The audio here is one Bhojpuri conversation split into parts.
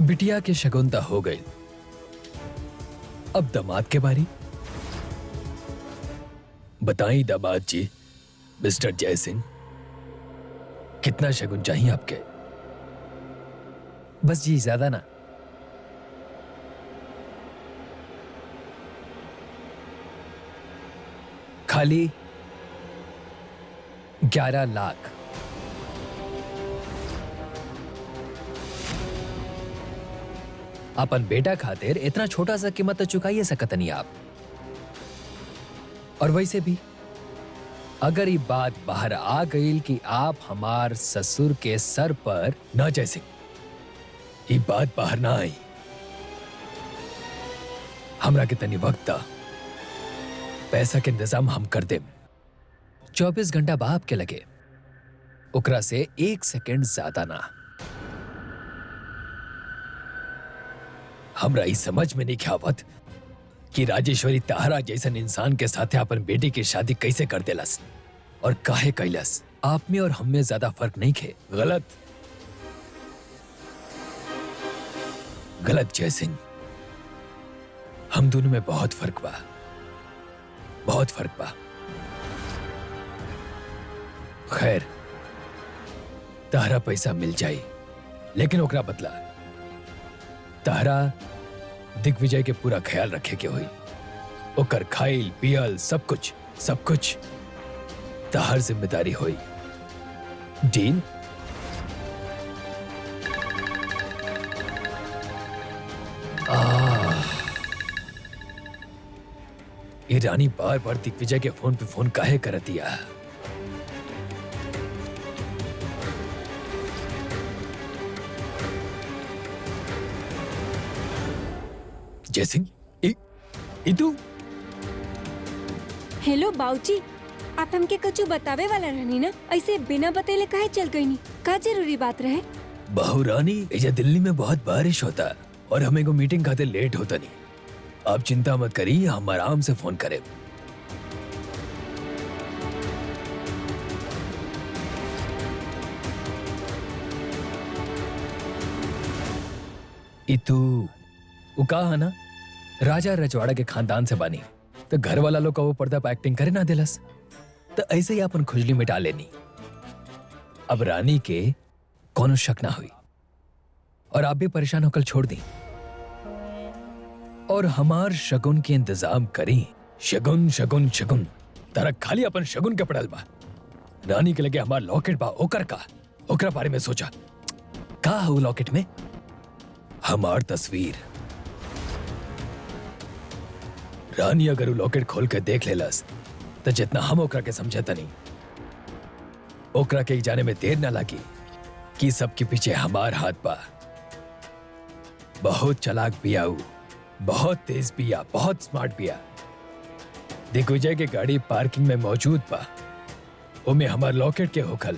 बिटिया के शगुनता हो गई। अब दामाद के बारी। बताइए दामाद जी, मिस्टर जयसिंह, कितना शगुन चाहिए आपके? बस जी, ज्यादा ना। खाली 11 लाख। अपन बेटा खातिर इतना छोटा सा कीमत तो चुकाइए सकत नहीं आप। और वैसे भी अगर ये बात बाहर आ गई कि आप हमार ससुर के सर पर ना, जैसे ये बात बाहर ना आई, हमरा के तनी वक्त दा, पैसा के इंतजाम हम कर देम। 24 घंटा बाप के लगे, ओकरा से 1 सेकंड ज्यादा ना। हमरा ई समझ में नहीं आवत कि राजेश्वरी ताहरा जैसन इंसान के साथे अपन बेटी की शादी कैसे कर देलस और काहे कैलस। आप में और हम में ज्यादा फर्क नहीं खे। गलत गलत जयसिंह, हम दोनों में बहुत फर्क बा, बहुत फर्क बा। खैर, ताहरा पैसा मिल जाई, लेकिन ओकरा बदला ताहरा दिग्विजय के पूरा ख्याल रखे के हुई। ओकर खाइल पियल सब कुछ ताहर जिम्मेदारी हुई। डील? ये रानी बार बार दिग्विजय के फोन पे फोन काहे कर दिया? जयसिंह, तू? हेलो बाऊजी, आप हमके कछु बतावे वाला रहनी ना, ऐसे बिना बतेले काहे चल गई नी? का जरूरी बात रहे? बहू रानी, एजा दिल्ली में बहुत बारिश होता और हमें को मीटिंग खाते लेट होता नहीं। आप चिंता मत करिए, हम आराम से फोन करें। इतू वो कहा ना, राजा रजवाड़ा के खानदान से बानी, तो घर वाला लोग का वो पर्दा पर एक्टिंग करे ना दिलस, तो ऐसे ही अपन खुजली मिटा लेनी। अब रानी के कोनो शक ना हुई और आप भी परेशान होकर छोड़ दी और हमार शगुन के इंतजाम करी। शगुन शगुन शगुन, तारा खाली अपन शगुन के पड़ल बा। रानी के लगे हमार लॉकेट बा, ओकरा बारे में सोचा। का हो लॉकेट में? हमार तस्वीर। रानी अगर वो लॉकेट खोल के देख लेलस तो जितना हम ओकरा के समझता नहीं, ओकरा के जाने में देर ना लगी कि सबके पीछे हमार हाथ बा। बहुत चालाक बिया, बहुत तेज बिया, बहुत स्मार्ट बिया। दिग्विजय के गाड़ी पार्किंग में मौजूद बा, ओमे हमार लॉकेट के होखल।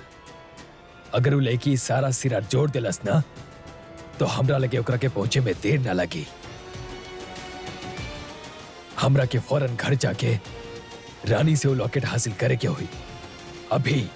अगर वो लड़की सारा सिरा जोड़ दिलस ना, तो हमरा लगे ओकरा के पहुंचे में देर ना लगी। हमरा के फौरन घर जाके रानी से वो लॉकेट हासिल करे के हुई, अभी।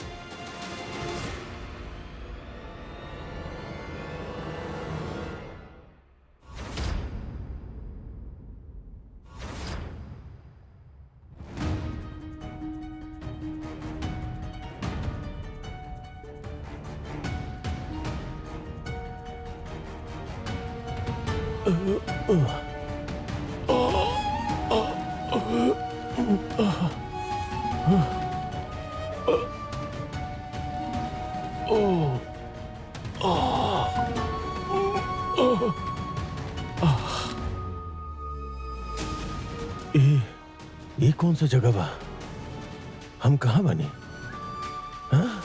ये कौन सा जगह बा? हम कहाँ बने? हाँ?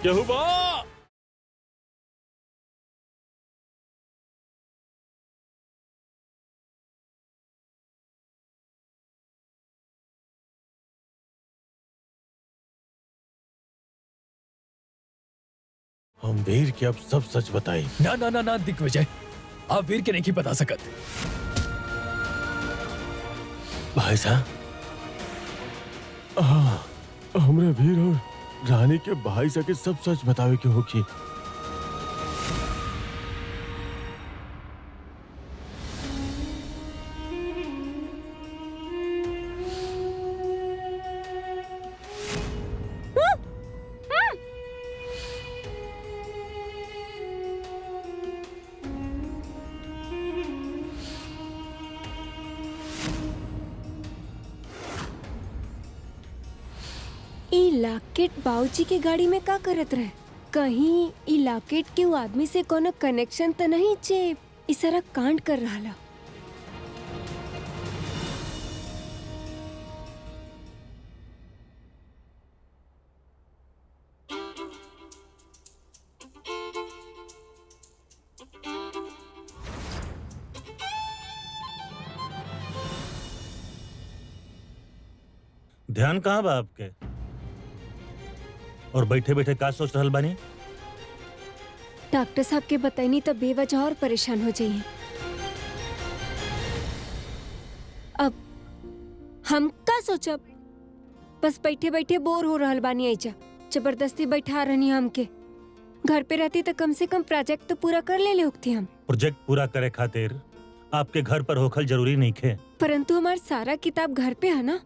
केहू बा? हम वीर के अब सब सच बताई। ना ना ना ना दिग्विजय, आप वीर के नहीं बता सकत। भाई साहब, हमरे वीर और रानी के भाई साहब के सब सच बतावे के होगी। ई लॉकेट बाबूजी के गाड़ी में का करत रहे? कहीं ई लॉकेट के वो आदमी से कोनो कनेक्शन तो नहीं जे ई सारा कांड कर रहा? ध्यान कहाँ बा आपके? और बैठे बैठे का सोच रहल बानी? डॉक्टर साहब के बताइनी तो बेवजह और परेशान हो जाइए। अब हम का सोचब? बस बैठे बैठे बोर हो रहल बानी। ऐजा जबरदस्ती बैठा रहनी हमके। घर पे रहती तो कम से कम प्रोजेक्ट तो पूरा कर ले होती हम। प्रोजेक्ट पूरा करे खातिर आपके घर पर होखल जरूरी नहीं खे। परंतु हमार सारा किताब घर पे है ना।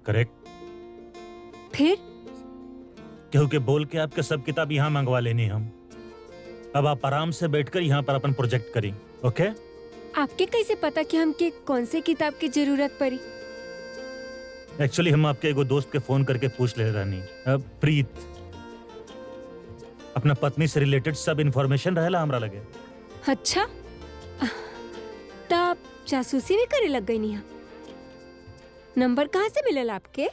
करेक्ट। फिर केहू के बोल के आपके सब किताब यहाँ मंगवा लेनी हम। अब आप आराम से बैठकर यहाँ पर अपन प्रोजेक्ट करी। ओके? आपके कैसे पता कि हमके कौन से किताब की जरूरत पड़ी? एक्चुअली हम आपके एगो दोस्त के फोन करके पूछ ले रहनी। प्रीत, अपना पत्नी से रिलेटेड सब इंफॉर्मेशन रहेला हमरा लगे। अच्छा, तब जासूसी भी करे लग गई नहीं। नंबर कहाँ से मिलल आपके?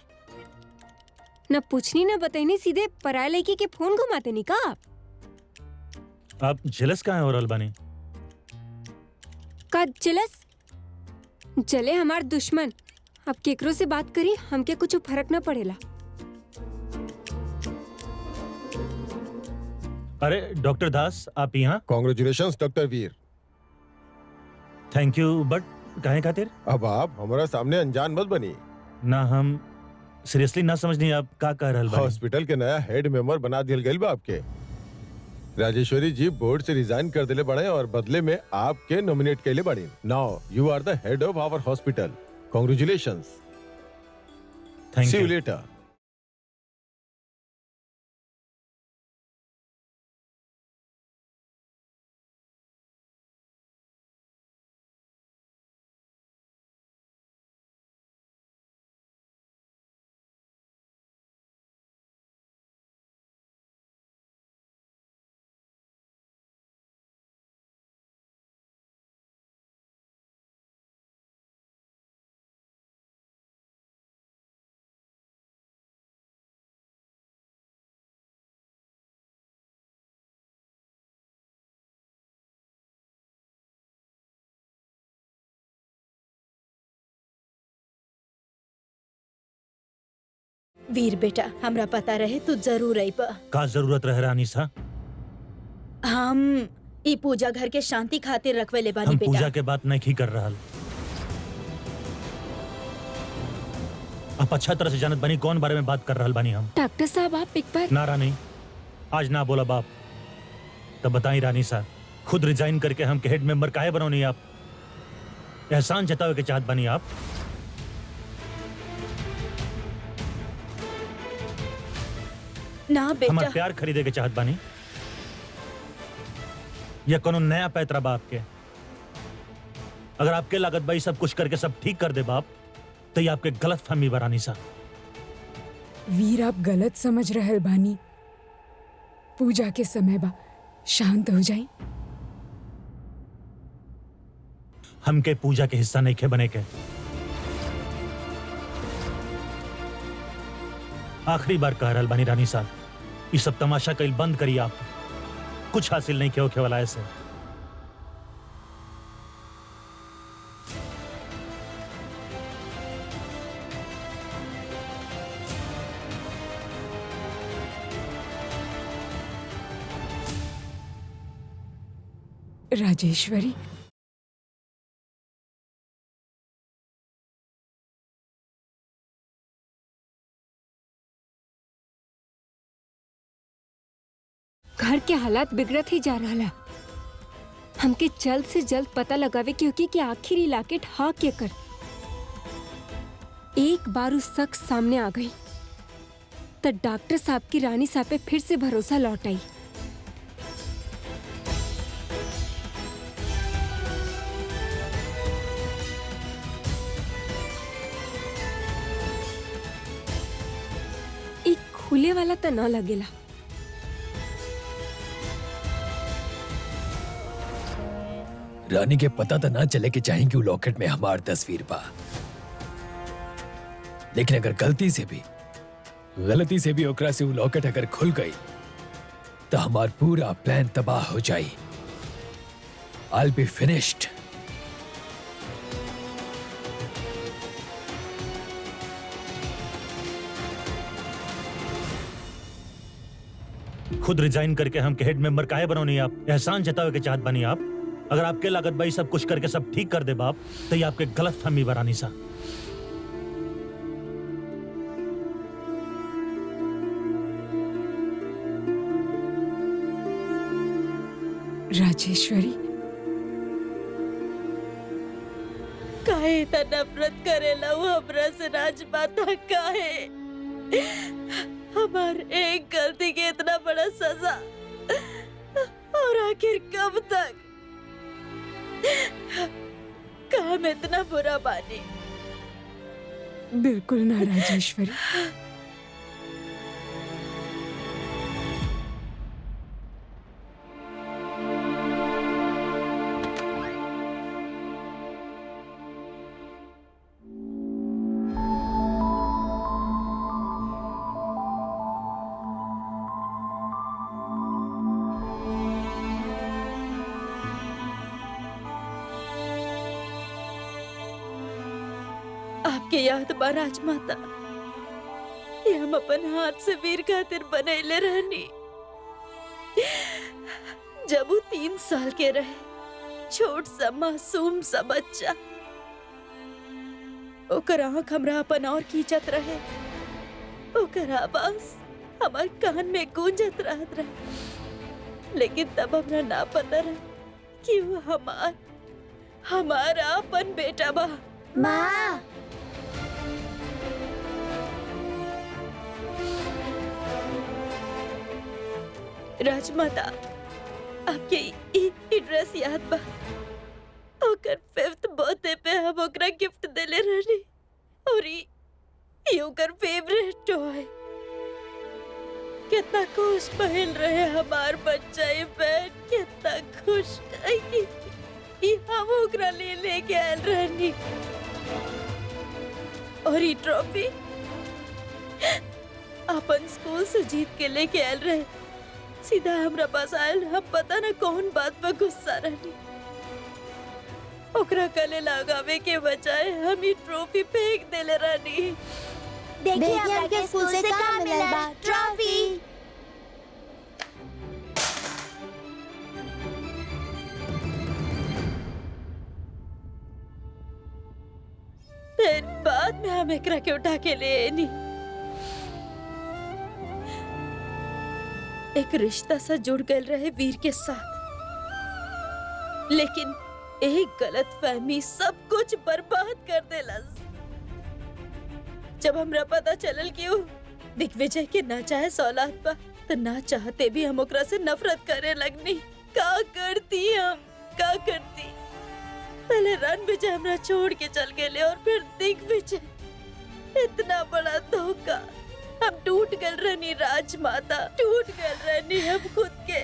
न पूछनी न बताइनी, सीधे पराये लड़की के फोन घुमाते नहीं का आप जेलस कहाँ हो रहल बानी? का जेलस? जले हमार दुश्मन। अब केकरो से बात करी हमके कुछ फर्क न पड़ेला। अरे डॉक्टर दास, आप यहाँ? Congratulations doctor Veer. Thank you, but काहे खातिर? अब आप हमारा सामने अनजान मत बनी। ना, हम सीरियसली ना समझनी आप का कह रहल बानी। हॉस्पिटल के नया हेड मेंबर बना दिया गई बा आपके। राजेश्वरी जी बोर्ड से रिजाइन कर दिले बड़े और बदले में आपके नॉमिनेट कैले बड़ी। Now you are the head of our hospital. Congratulations. Thank see you you. Letter. Veer बेटा, हमरा पता रहे तू जरूर आई पा। का जरूरत रहे रानी सा? हम ई पूजा घर के शांति खातिर रखवेले बानी हम बेटा। पूजा के बात नहीं कर रहल। आप अच्छा तरह से जानत बानी कौन बारे में बात कर रहल बानी हम। डॉक्टर साहब आप एक बार। ना रानी, आज ना बोला बाप। तब बताई रानी सा, खुद रिजाइन करके हम के हेड मेंबर काहे बनौनी आप? एहसान जतावे के चाहत बानी आप? ना हमार बेटा, प्यार खरीदे के चाहत बानी या कोनो नया पैतरा बाप के? अगर आपके लागत बाई सब कुछ करके सब ठीक कर दे बाप, तो ये आपके गलत फहमी बरानी सा। वीर, आप गलत समझ रहल बानी। पूजा के समय बा, शांत हो जाई। हमके पूजा के हिस्सा नहीं खे बने के। आखिरी बार कह रहल बानी रानी साहब, ये सब तमाशा कल बंद करिए आप। कुछ हासिल नहीं किया होके वाला ऐसे। राजेश्वरी, घर के हालात बिगड़त ही जा रहा है। हमके जल्द से जल्द पता लगावे क्योंकि कि आखिर ई लॉकेट हा के कर। एक बार उस शख्स सामने आ गई तो डॉक्टर साहब की रानी साहब पे फिर से भरोसा लौट आई। एक खुले वाला तो ना लगेला। रानी के पता तो ना चले कि चाहे कि वो लॉकेट में हमार तस्वीर बा, लेकिन अगर गलती से भी ओकरा से वो लॉकेट अगर खुल गई तो हमार पूरा प्लान तबाह हो जाई। I'll be finished. खुद रिजाइन करके हम के हेड मेंबर काहे बनोनी आप? एहसान जतावे के चाहत बनी आप? अगर आपके लागत भाई सब कुछ करके सब ठीक कर दे बाप तो ये आपके गलत फहमी बरानी सा। राजेश्वरी, काहे इतना नफरत करेला वो हमरा से राजमाता? काहे हमार एक गलती के इतना बड़ा सजा? और आखिर कब तक? काम इतना बुरा बानी? बिल्कुल ना राजेश्वरी। आपके याद बा राजमाता? ये हम अपन हाथ से वीर खातिर बनैले रहनी। जब वो 3 साल के रहे, छोट सा मासूम सा बच्चा, ओकर आँख हमरा अपन और खींचत रहे, ओकर आवाज हमार कान में गूंजत रहत रहे। लेकिन तब हमरा ना पता रहे कि वो हमारा अपन बेटा बा। माँ, राजमाता, आपके ई ड्रेस याद बा? ओकर 5th बर्थडे पे हम ओकरा गिफ्ट देले रहनी और ई ओकर फेवरेट टॉय। कितना खुश पहल रहे हमार बच्चा ये पहन, कितना खुश कि हम ओकरा लेके आयल रहनी। और ई ट्रॉफी अपन स्कूल से जीत के लेके आयल रहे। सीधा हमरा पास आयल, हम पता न कौन बात पर गुस्सा रहनी। ओकरा गले लगावे के बजाय हम ई ट्रॉफी फेंक देले रहनी। देखिए हमके स्कूल से का मिलल बा, ट्रॉफी। फिर बाद में हम एकरा के उठा के ले आनी। एक रिश्ता सा जुड़ गए रहे वीर के साथ, लेकिन एक गलत फहमी सब कुछ बर्बाद कर देलस। जब हमरा पता चलल कि वो दिग्विजय के नाजायज औलाद बा, तो ना चाहते भी हम ओकरा से नफरत करे लगनी। का करती? पहले रणविजय हमरा छोड़ के चल गए और फिर दिग्विजय। इतना बड़ा धोखा। हम टूट गए रहनी राजमाता, टूट गए रहनी। हम खुद के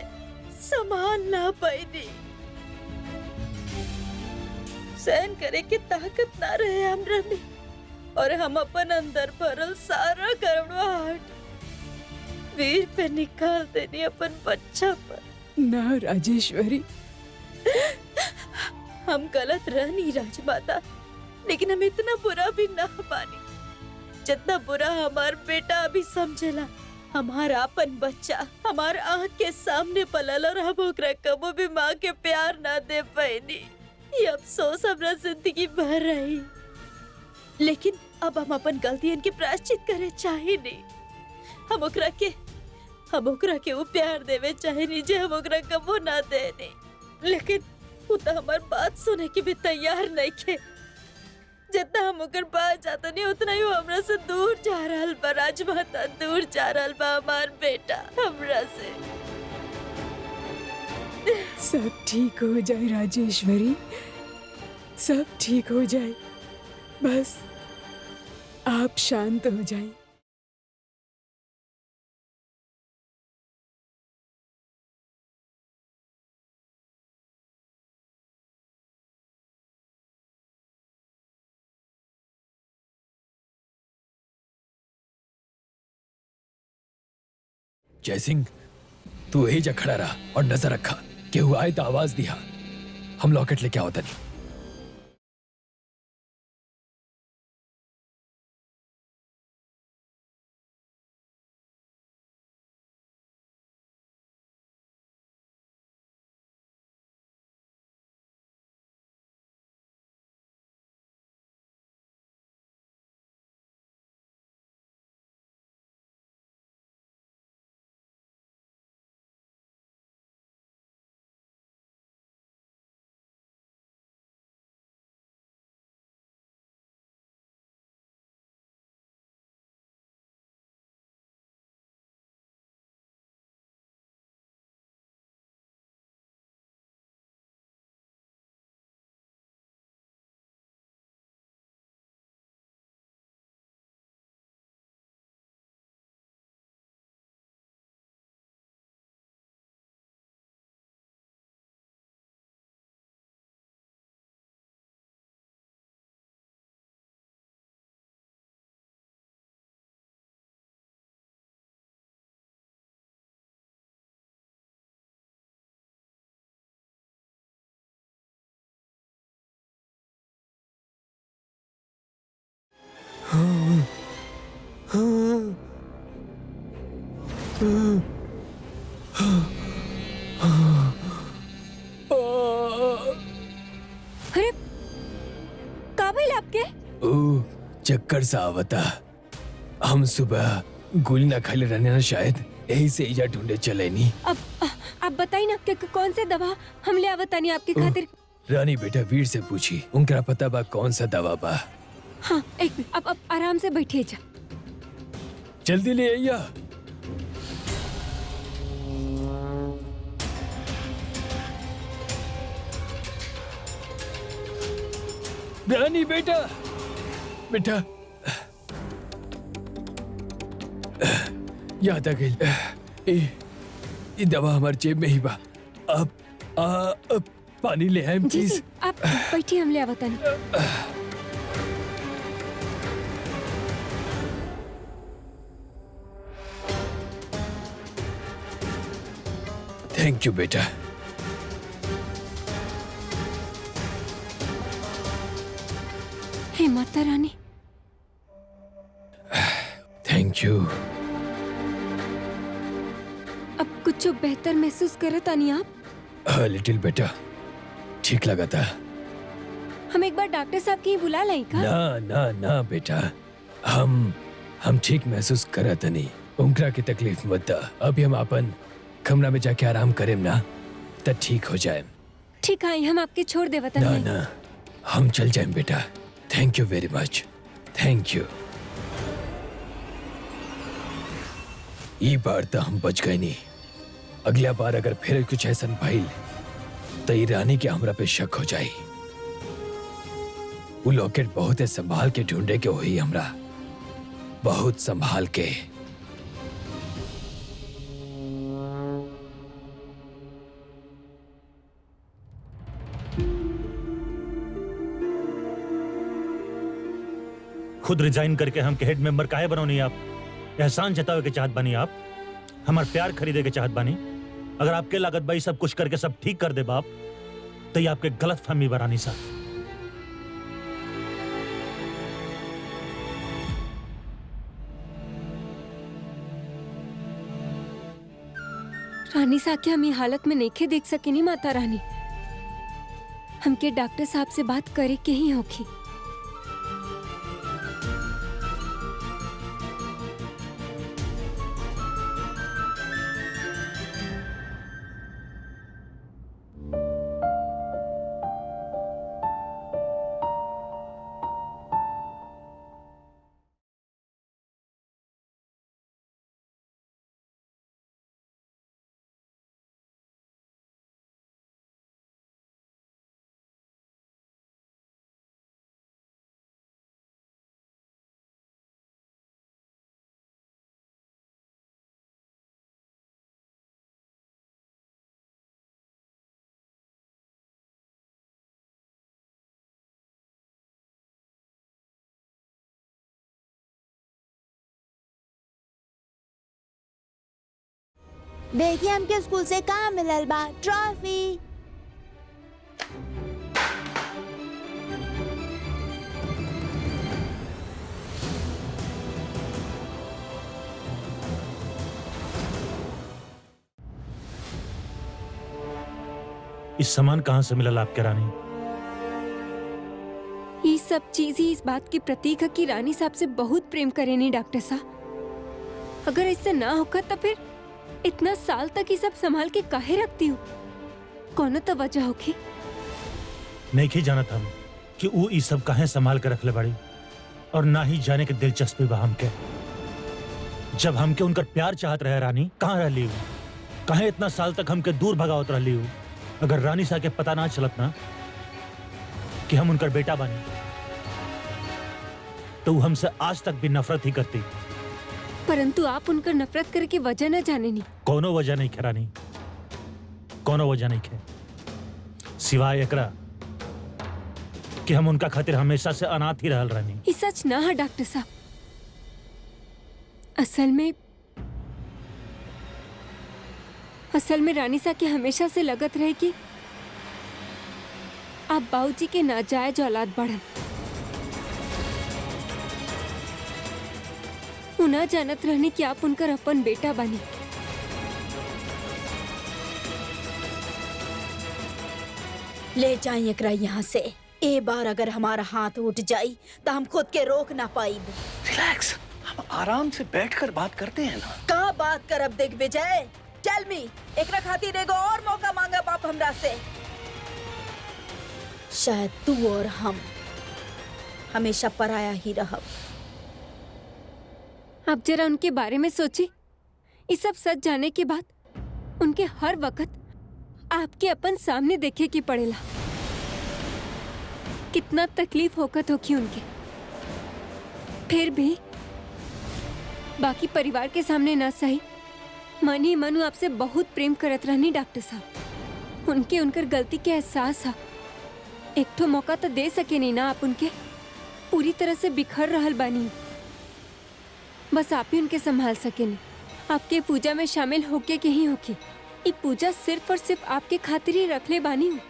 संभाल ना पाईनी। सहन करे के ताकत ना रहे हमरा में, और हम अपन अंदर भरल सारा कड़वाहट वीर पे निकाल देनी अपन बच्चा पर। ना राजेश्वरी, हम गलत रहनी राजमाता, लेकिन हम इतना बुरा भी ना पानी जितना बुरा हमार बेटा अभी समझेला। हमारा अपन बच्चा हमार आँख के सामने पलल और हम ओकरा कबो भी माँ के प्यार ना दे पैनी। ये अफसोस हमरा जिंदगी भर रही, लेकिन अब हम अपन गलतियन के प्रायश्चित करे चाहे नहीं। हम ओकरा के वो प्यार देवे चाहे नहीं जे हम ओकरा कबो ना देने, लेकिन वो तो हमार बात सुने की भी तैयार नहीं के। जितना हम ओकर पास जाता नहीं उतना ही वो हमरा से दूर जा रहल बा राजमाता, दूर जा रहल बा हमार बेटा हमरा से। सब ठीक हो जाए राजेश्वरी, सब ठीक हो जाए, बस आप शांत हो जाए। जयसिंह, तू यही जा खड़ा रहा और नजर रखा, केहू आए तो आवाज दिया। हम लॉकेट लेके आवता नहीं। अरे का भइल आपके? ओ, चक्कर सा आवता। हम सुबह गोली ना खाले रहने ना, शायद यही से इजा ढूंढे चले नहीं। अब आप बताइए ना कि कौन से दवा हम ले आवतानी आपके खातिर। रानी बेटा वीर से पूछी, उनका पता बा कौन सा दवा बा। हाँ एक मिनट, अब आराम से बैठिए जा। जल्दी ले आइया। रानी बेटा, बेटा याद आ गई। ये दवा हमारे जेब में ही बा। अब पानी ले आए जी प्लीज। जी, आप बैठिए, हम ले आवतानी। थैंक यू बेटा। हे माता रानी। Thank you. अब कुछ बेहतर महसूस करता नहीं आप? हाँ लिटिल बेटा, ठीक लगा था। हम एक बार डॉक्टर साहब की बुला लाई का? ना ना ना बेटा, हम ठीक महसूस करत नहीं। उनकरा की तकलीफ मत दा। अभी हम अपन कमरा में जाके आराम करें ना, तो ठीक हो जाए। ठीक है, हम आपके छोड़ दे वतन ना में। ना, हम चल जाएं बेटा। थैंक यू वेरी मच, थैंक यू। ये बार तो हम बच गए नहीं। अगला बार अगर फिर कुछ ऐसा भइल तो ये रानी के हमरा पे शक हो जाई। वो लॉकेट बहुत संभाल के ढूंढे के हुई, हमरा बहुत संभाल के। खुद रिजाइन करके हम के हेड मेंबर काहे बनो नहीं आप? एहसान जतावे के चाहत बनी आप? हमार प्यार खरीदे के चाहत बानी। अगर आपके लागत भाई सब कुछ करके सब ठीक कर दे बाप, तो ये आपके गलत फहमी बरानी सा। रानी सा के हम ये हालत में नहीं देख सके नहीं माता रानी। हमके डॉक्टर साहब से बात करे के ही होगी। देखिए हमके स्कूल से कहाँ मिलल बा ट्रॉफी। इस सामान कहां से मिलल आपके रानी? ये सब चीज ही इस बात की प्रतीक है कि रानी साहब से बहुत प्रेम करे नहीं डॉक्टर साहब। अगर ऐसा ना होगा तो फिर इतना साल तक ये सब संभाल के काहे रखती हूँ? कौन तो वजह होगी? नहीं की जानत हम कि वो ये सब काहे संभाल के रखले बड़ी, और ना ही जाने के दिलचस्पी बा हमके। जब हमके उनकर प्यार चाहत रहे रानी, कहाँ रहली हूँ? काहे इतना साल तक हमके दूर भगावत रहली हूँ? अगर रानी सा के पता ना चलत ना कि हम उनकर बेटा बने, तो वो हमसे आज तक भी नफरत ही करती। परंतु आप उनकर नफरत करके वजह न जाने नहीं। कोनो वजह नहीं खे रानी, कोनो वजह नहीं खे, सिवाय एकरा कि हम उनका खातिर हमेशा से अनाथ ही रहल रानी। ये सच ना है डॉक्टर साहब। असल में रानी सा के हमेशा से लगत रहे कि आप बाबूजी के नाजायज औलाद बढ़न। उना जानत रहने कि आप उनकर अपन बेटा बने। ले जाइए एकरा यहाँ से। ए बार अगर हमारा हाथ उठ जाई तो हम खुद के रोक ना पाई। रिलैक्स, हम आराम से बैठकर बात करते हैं ना। का बात करब दिग्विजय? टेल मी, एकरा खातिर एगो और मौका मांगा बाप हमरा से। शायद तू और हम हमेशा पराया ही रहब। आप जरा उनके बारे में सोचिए। ये सब सच जाने के बाद उनके हर वक्त आपके अपन सामने देखे की पड़ेला। कितना तकलीफ होकत होगी उनके। फिर भी बाकी परिवार के सामने ना सही, मन ही मन आपसे बहुत प्रेम करत रहनी डॉक्टर साहब। उनके उनकर गलती के एहसास है। एक ठो मौका तो दे सके नहीं ना आप उनके। पूरी तरह से बिखर रहल बानी। बस आप ही उनके संभाल सके नहीं। आपके पूजा में शामिल होके के ही होके। ये पूजा सिर्फ और सिर्फ आपके खातिर ही रख ले बानी हूँ।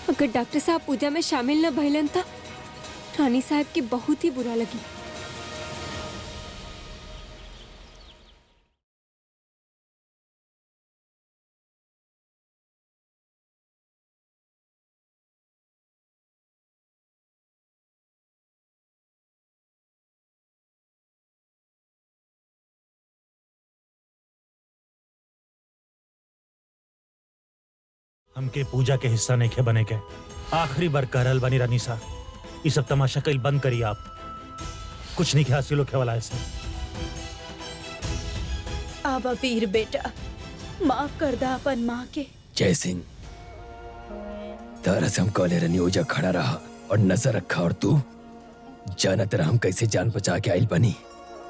अगर डॉक्टर साहब पूजा में शामिल न भइलन था रानी साहब की बहुत ही बुरा लगी। हमके पूजा के हिस्सा नहीं खे बने के। आखिरी बार कह रहल बानी रानी सा, ये सब तमाशा कल बंद करिए आप। कुछ नहीं हासिल होखे वाला ऐसे। आवा वीर बेटा, माफ कर दा अपन माँ के। जय सिंह, तारा से हम कॉले रनी ओजा खड़ा रहा और नजर रखा, और तू जाना तेरा हम कैसे जान बचा के आइल बनी।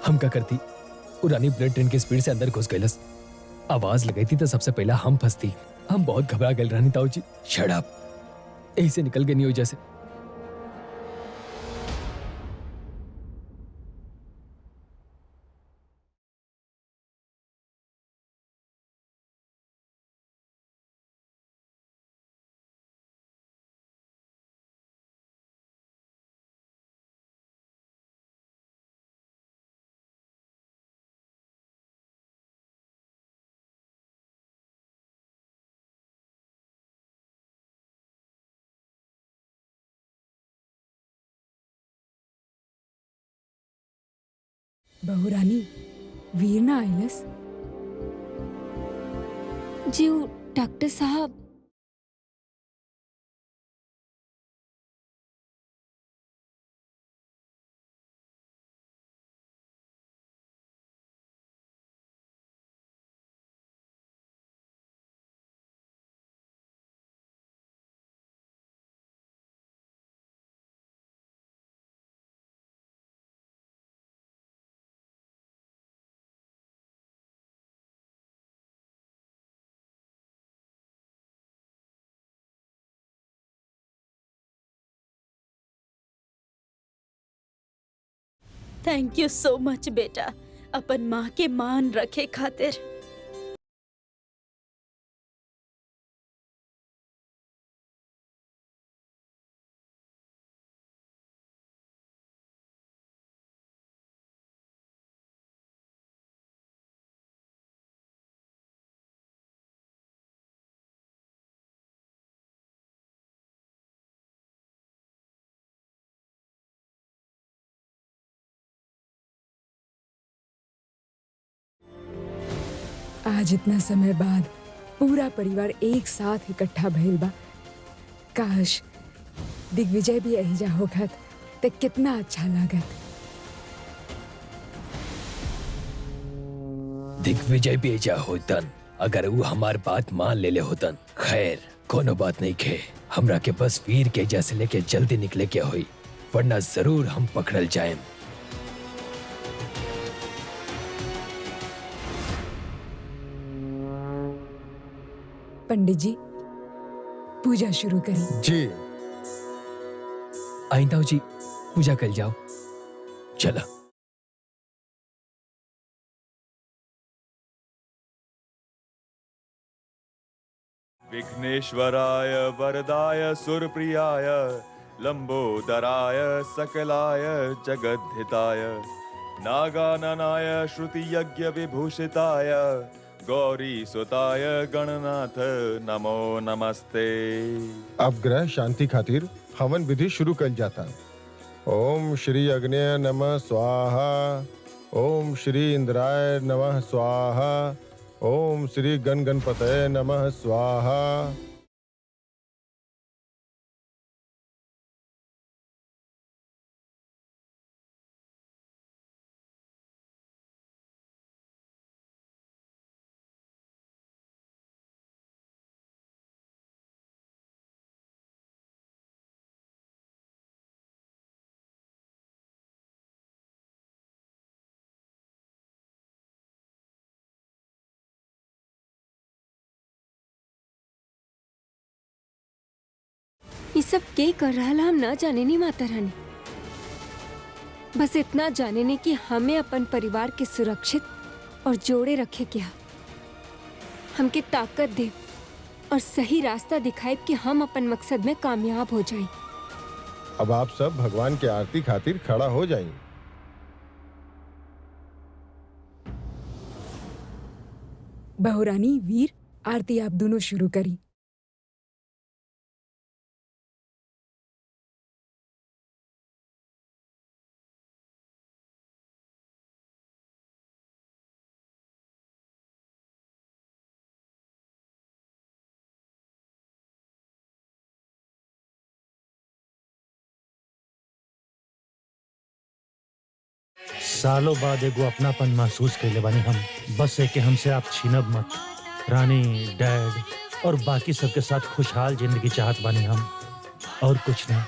हम क्या करती? उरानी ब्लड ट्रेन के स्पीड से अंदर घुस गईलस। आवाज लगाई थी तो सबसे पहला हम फंसती। हम बहुत घबरा गए रानी ताऊ जी। Shut up. यही से निकल गए नहीं हो जैसे। बहुरानी वीर ना आइलस। जी वो डॉक्टर साहब थैंक यू सो मच बेटा, अपन माँ के मान रखे खातिर। आज इतना समय बाद पूरा परिवार एक साथ इकट्ठा भइल बा। काश दिग्विजय भी एहिजा होखत ते कितना अच्छा लागत। दिग्विजय भी एजा होतन अगर वो हमार बात मान ले होतन। खैर कोनो बात नहीं खे। हमरा के बस वीर के एजा से लेके जल्दी निकले के होई, वरना जरूर हम पकड़ल जाएम। पंडित जी पूजा शुरू करी। जी। आई ताऊ जी पूजा कर जाओ। चला। विघ्नेश्वराय वरदाय सुरप्रियाय लंबोदराय सकलाय जगद्धिताय नागाननाय श्रुतियज्ञ विभूषिताय गौरी सुताय गणनाथ नमो नमस्ते। अब ग्रह शांति खातिर हवन विधि शुरू कर जाता। ओम श्री अग्नेय नमः स्वाहा। ओम श्री इंद्राय नमः स्वाहा। ओम श्री गणपतये नमः स्वाहा। ये सब के कर रहा हम ना जाने नहीं माता रानी। बस इतना जाने ने कि हमें अपन परिवार के सुरक्षित और जोड़े रखे क्या। हमके ताकत दे और सही रास्ता दिखाए कि हम अपन मकसद में कामयाब हो जाएं। अब आप सब भगवान के आरती खातिर खड़ा हो जाएं। बहुरानी वीर आरती आप दोनों शुरू करी। सालों बाद एगो अपनापन महसूस कैले बानी हम। बस है कि हमसे आप छीनब मत। रानी, डैड और बाकी सबके साथ खुशहाल जिंदगी चाहत बानी हम, और कुछ नहीं।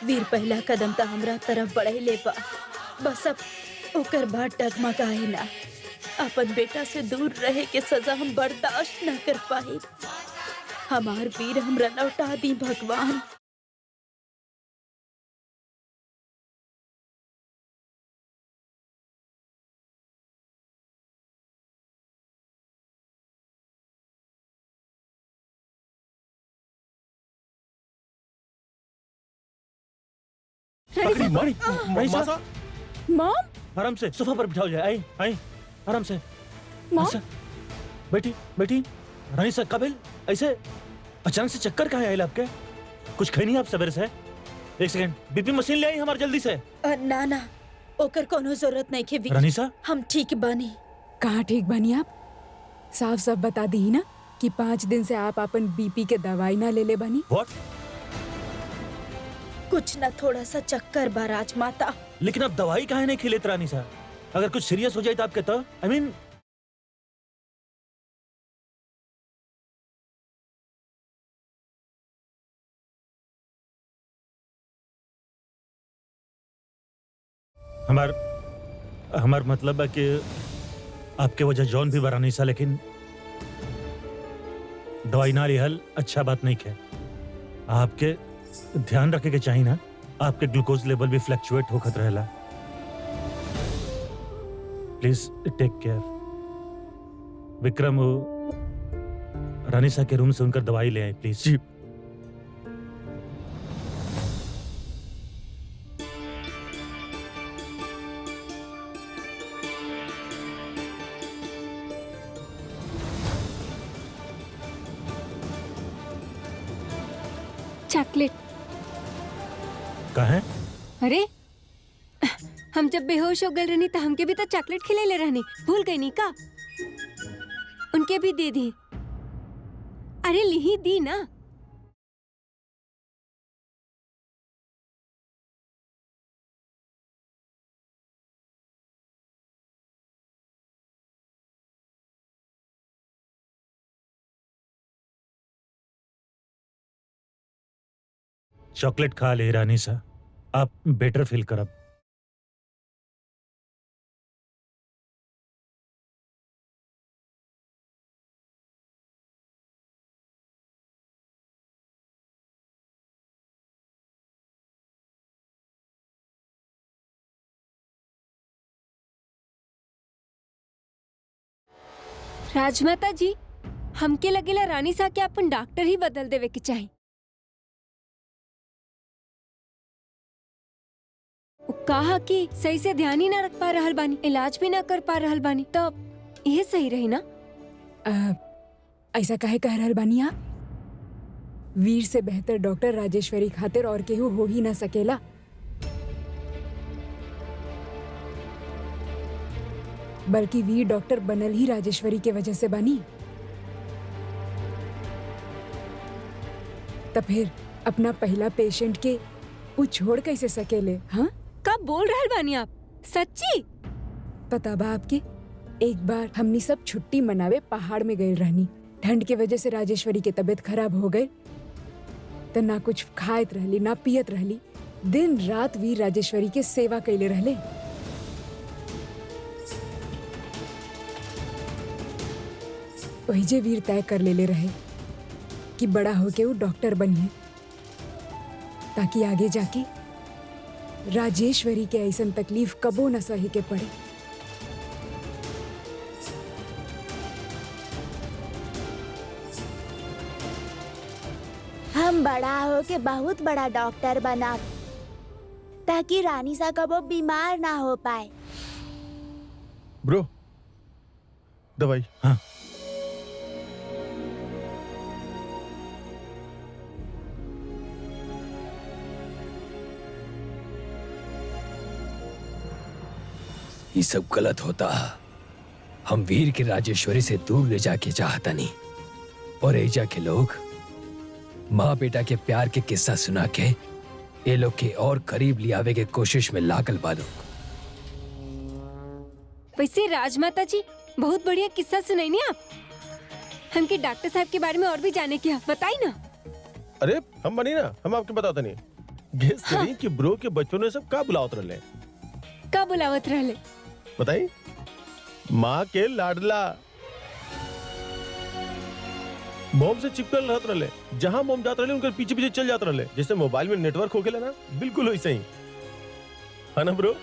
वीर पहला कदम तो हमरा तरफ बढ़े ले बा, बस अब ओकर बाद डगमगाए ना। अपन बेटा से दूर रहे के सजा हम बर्दाश्त न कर पाए। हमार वीर हमरा लौटा दी भगवान। पकड़ी मारी मासा मॉम आराम से सोफा पर बिठाओ जाए। आई आई आराम से। मॉम ऐसा, बैठी बैठी। रानी सा कबिल ऐसे अचानक से चक्कर कहाँ आए आपके? कुछ खाई नहीं आप सवेरे से? एक सेकंड, बीपी मशीन ले आई हमारे जल्दी से। ना ना, ओकर कोनो जरूरत नहीं के वीर। रानी सा हम ठीक बानी। कहाँ ठीक बनी आप? साफ साफ बता दी ना कि 5 दिन से आप अपन बीपी के दवाई ना ले ले बनी। व्हाट? कुछ न थोड़ा सा चक्कर बा राजमाता। लेकिन आप दवाई काहे नहीं खिलेत रानी सा? अगर कुछ सीरियस हो जाए तो आप कहता आई मीन हमार मतलब है कि आपके वजह जॉन भी बरा नहीं सा, लेकिन दवाई ना लिहल अच्छा बात नहीं है। आपके ध्यान रखे के चाहिए ना, आपके ग्लूकोज लेवल भी फ्लक्चुएट होखत रहेला। Please take care. Vikram Rani सा के रूम से उनकर दवाई ले आए प्लीज। जी। चॉकलेट। कहाँ है? अरे हम जब बेहोश हो गए रहनी तो हमके भी तो चॉकलेट खिले ले रहनी, भूल गई नी का? उनके भी दे दी। अरे लिही दी ना। चॉकलेट खा ले रानी सा, आप बेटर फील करब। राजमाता जी, हमके लगेला रानी सा के अपन डॉक्टर ही बदल देवे के चाहिए। कहा कि सही से ध्यान ही ना रख पा रहल बानी, इलाज भी ना कर पा रहल बानी, तो ये सही रही ना? ऐसा काहे कह रहल बानी आप? वीर से बेहतर डॉक्टर राजेश्वरी खातिर और केहू हो ही ना सकेला। बल्कि वीर डॉक्टर बनल ही राजेश्वरी के वजह से बनी। तब फिर अपना पहला पेशेंट के वो छोड़ कैसे सकेले? हाँ, कब बोल रहल बानी आप? सच्ची? पता बा आपके, एक बार हमनी सब छुट्टी मनावे पहाड़ में गए रहनी। ठंड के वजह से राजेश्वरी के तबीयत खराब हो गई, तो ना कुछ खाइत रहली ना पियत रहली। दिन रात वीर राजेश्वरी के सेवा कैले रहले। वही वीर तय कर ले रहे कि बड़ा होके वो डॉक्टर बनिए, ताकि आगे जाके राजेश्वरी के ऐसन तकलीफ कबो न सहे के पड़े। हम बड़ा हो के बहुत बड़ा डॉक्टर बना, ताकि रानी सा कबो बीमार ना हो पाए। ब्रो, दवाई। हाँ। ये सब गलत होता। हम वीर के राजेश्वरी से दूर ले जाके चाहता नहीं, और एजा के लोग माँ बेटा के प्यार के किस्सा सुना के ये लोग के और करीब लियावे के कोशिश में लागल बालो। वैसे राजमाता जी, बहुत बढ़िया किस्सा सुनाई नहीं आप? हमके डॉक्टर साहब के बारे में और भी जाने की है, बताई ना। अरे हम बनी ना, हम आपके बताते नहीं। गेस करी कि ब्रो के बचपन में सब का बुलावत रहे? का बुलावत रहले? बताई, माँ के लाडला। मोम से चिपकल रहत रहे, जहां मोम जात रहे उनके पीछे पीछे चल जात रहे, जैसे मोबाइल में नेटवर्क हो गेला ना, बिल्कुल वैसे ही है ना ब्रो?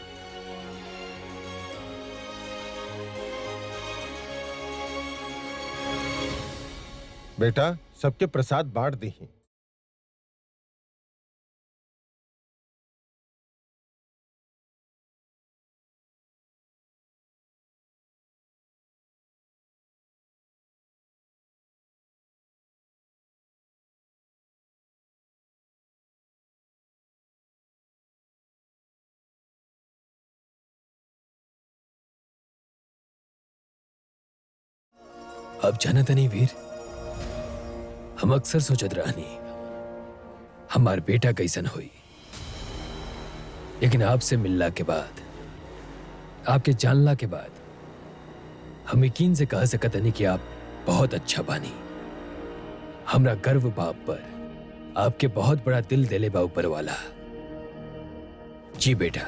बेटा सबके प्रसाद बांट दी। अब जाना तनी वीर, हम अक्सर सोचत रहनी हमार बेटा कैसन हुई, लेकिन आपसे मिलला के बाद, आपके जानला के बाद हम यकीन से कह सकत नहीं कि आप बहुत अच्छा बानी। हमरा गर्व बाप पर, आपके बहुत बड़ा दिल देले बा ऊपर वाला। जी बेटा,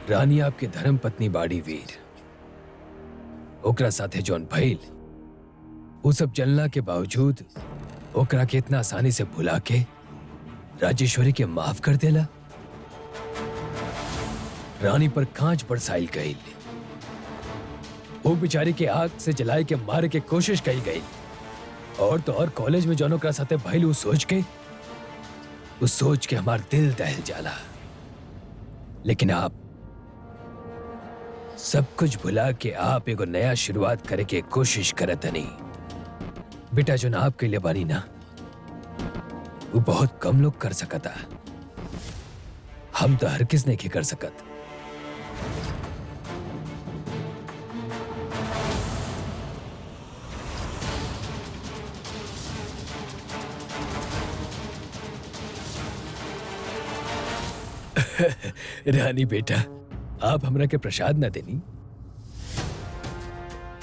रानी आपके धर्म पत्नी बाड़ी वीर, ओकरा साथे जौन भइल वो सब जलना के बावजूद ओकरा के इतना आसानी से भुला के राजेश्वरी के माफ कर देला। रानी पर कांच बरसाइल गई, वो बेचारी के आग से जलाए के मारे के कोशिश कई गई, और तो और कॉलेज में जौन ओकरा साथे भइल वो सोच के हमार दिल दहल जाला। लेकिन आप सब कुछ भुला के आप एगो नया शुरुआत करे के कोशिश करत नहीं। बेटा जो ना आपके लिए बानी ना, वो बहुत कम लोग कर सकता, हम तो हर किस नहीं कर सकत। रानी बेटा, आप हमरा के प्रसाद ना देनी?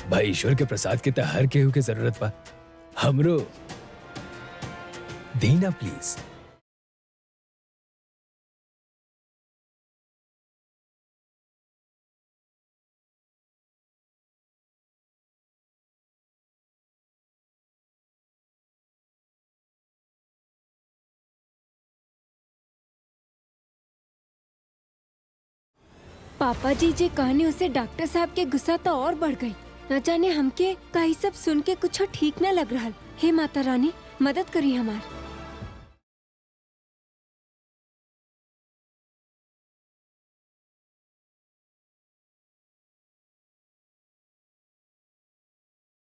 भाई ईश्वर के प्रसाद के तो हर केहू के जरूरत बा, हमरो देना प्लीज। पापा जी जे कहने उसे डॉक्टर साहब के गुस्सा तो और बढ़ गई। न जाने हमके कहीं सब सुन के कुछ ठीक न लग रहा। हे माता रानी, मदद करी हमार।